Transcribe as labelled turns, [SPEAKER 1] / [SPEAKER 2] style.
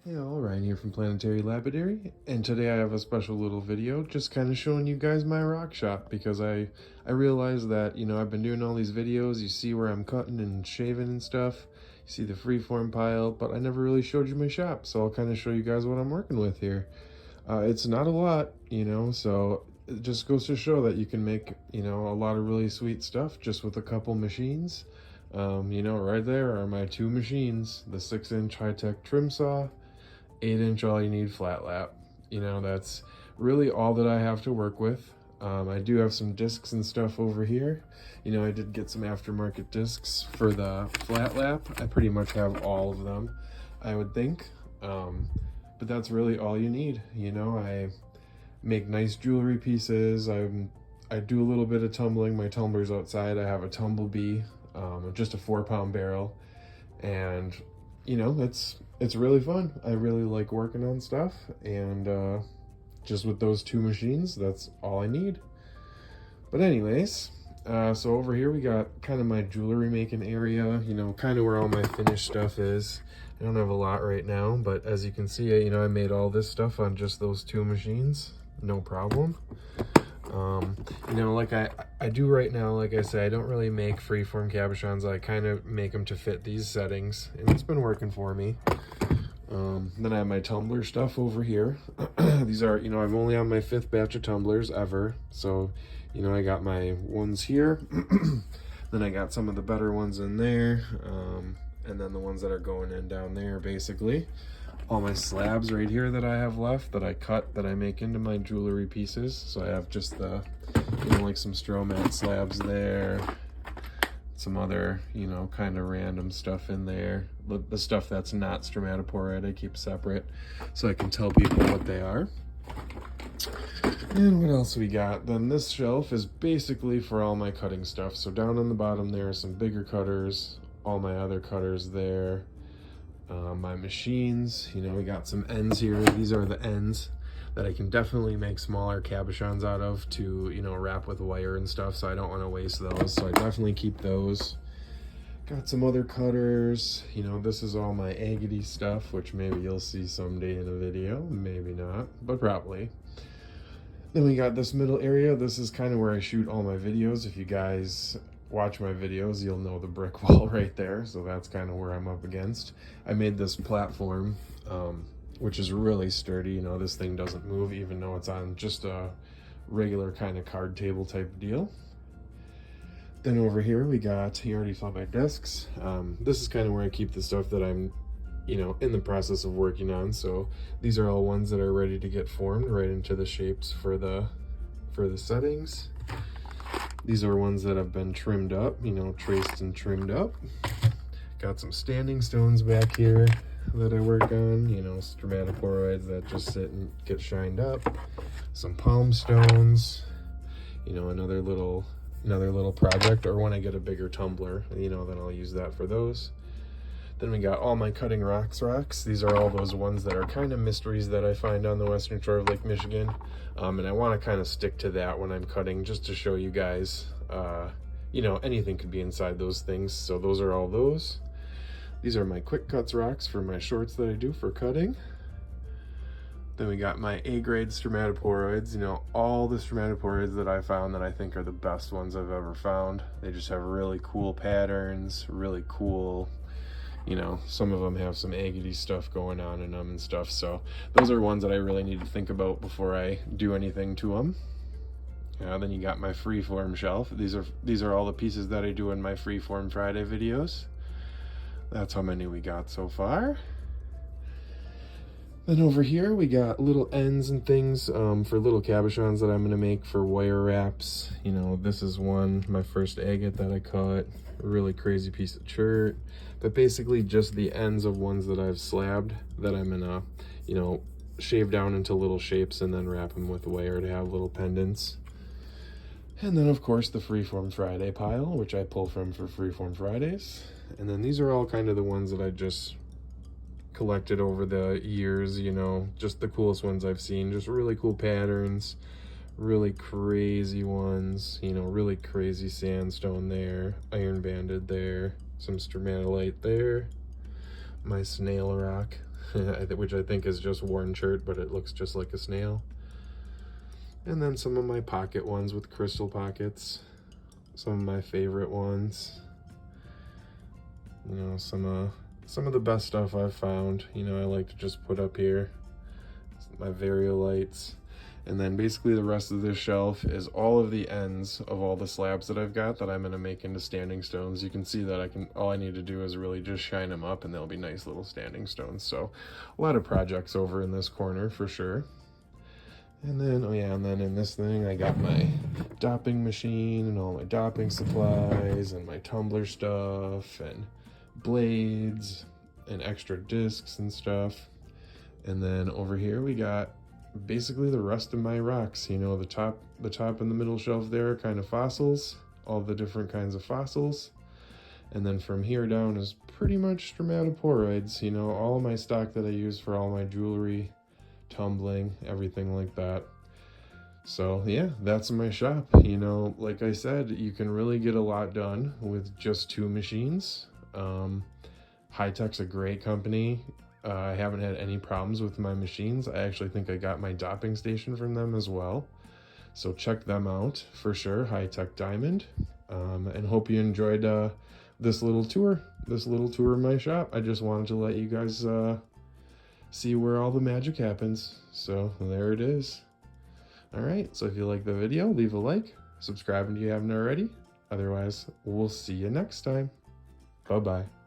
[SPEAKER 1] Hey all, Ryan here from Planetary Lapidary, and today I have a special little video just kind of showing you guys my rock shop because I realized that, I've been doing all these videos, you see where I'm cutting and shaving and stuff, you see the freeform pile, but I never really showed you my shop, so I'll kind of show you guys what I'm working with here. It's not a lot, so it just goes to show that you can make, a lot of really sweet stuff just with a couple machines. Right there are my two machines, the 6-inch high-tech trim saw, 8-inch all you need flat lap. That's really all that I have to work with. I do have some discs and stuff over here. I did get some aftermarket discs for the flat lap. I pretty much have all of them, I would think. But that's really all you need. I make nice jewelry pieces. I do a little bit of tumbling. My tumbler's outside. I have a tumblebee, just a 4-pound barrel, and it's really fun. I really like working on stuff, and just with those two machines, that's all I need. But anyways, so over here we got kind of my jewelry making area, kind of where all my finished stuff is. I don't have a lot right now, but as you can see, I made all this stuff on just those two machines, no problem. Like I do right now, like I say, I don't really make freeform cabochons. I kind of make them to fit these settings, and it's been working for me. Then I have my tumbler stuff over here. These are, I'm only on my 5th batch of tumblers ever. So, I got my ones here. Then I got some of the better ones in there. And then the ones that are going in down there, basically. All my slabs right here that I have left that I cut, that I make into my jewelry pieces. So I have just the, like some stromat slabs there. Some other, kind of random stuff in there. The stuff that's not stromatoporoid I keep separate so I can tell people what they are. And what else we got? Then this shelf is basically for all my cutting stuff. So down on the bottom there are some bigger cutters, all my other cutters there. My machines, we got some ends here. These are the ends that I can definitely make smaller cabochons out of to, wrap with wire and stuff, so I don't want to waste those, so I definitely keep those. Got some other cutters, this is all my agate stuff, which maybe you'll see someday in a video, maybe not, but probably. Then we got this middle area. This is kind of where I shoot all my videos. If you guys watch my videos, you'll know the brick wall right there, so that's kind of where I'm up against. I made this platform, which is really sturdy. This thing doesn't move even though it's on just a regular kind of card table type deal. Then over here we got, you already saw my discs. This is kind of where I keep the stuff that I'm in the process of working on. So these are all ones that are ready to get formed right into the shapes for the settings. These are ones that have been trimmed up, traced and trimmed up. Got some standing stones back here that I work on, stromatoporoids that just sit and get shined up. Some palm stones, another little project, or when I get a bigger tumbler, then I'll use that for those. Then we got all my cutting rocks. These are all those ones that are kind of mysteries that I find on the western shore of Lake Michigan. And I want to kind of stick to that when I'm cutting, just to show you guys, anything could be inside those things. So those are all those. These are my quick cuts rocks for my shorts that I do for cutting. Then we got my A-grade stromatoporoids, all the stromatoporoids that I found that I think are the best ones I've ever found. They just have really cool patterns, really cool, some of them have some agate stuff going on in them and stuff. So those are ones that I really need to think about before I do anything to them. Then you got my freeform shelf. These are all the pieces that I do in my Freeform Friday videos. That's how many we got so far. Then over here we got little ends and things for little cabochons that I'm gonna make for wire wraps. This is one, my first agate that I cut, a really crazy piece of chert, but basically just the ends of ones that I've slabbed that I'm gonna, shave down into little shapes and then wrap them with wire to have little pendants. And then of course the Freeform Friday pile, which I pull from for Freeform Fridays. And then these are all kind of the ones that I just collected over the years, just the coolest ones I've seen, just really cool patterns, really crazy ones, really crazy sandstone there, iron banded there, some stromatolite there, my snail rock, which I think is just worn shirt, but it looks just like a snail. And then some of my pocket ones with crystal pockets, some of my favorite ones. You know, some of the best stuff I've found. You know, I like to just put up here my variolights. And then basically the rest of this shelf is all of the ends of all the slabs that I've got that I'm gonna make into standing stones. You can see that all I need to do is really just shine them up and they'll be nice little standing stones. So a lot of projects over in this corner for sure. And then, oh yeah, and then in this thing I got my dopping machine and all my dopping supplies and my tumbler stuff and blades and extra discs and stuff. And then over here we got basically the rest of my rocks. You know, the top and the middle shelf there are kind of fossils, all the different kinds of fossils. And then from here down is pretty much stromatoporoids, you know, all of my stock that I use for all my jewelry, tumbling, everything like that. So yeah, that's my shop. You know, like I said, you can really get a lot done with just 2 machines. High-Tech's a great company. I haven't had any problems with my machines. I actually think I got my dopping station from them as well. So check them out for sure, High-Tech Diamond. And hope you enjoyed this little tour of my shop. I just wanted to let you guys see where all the magic happens. So there it is. All right, so if you like the video, leave a like, subscribe if you haven't already. Otherwise, we'll see you next time. Bye-bye.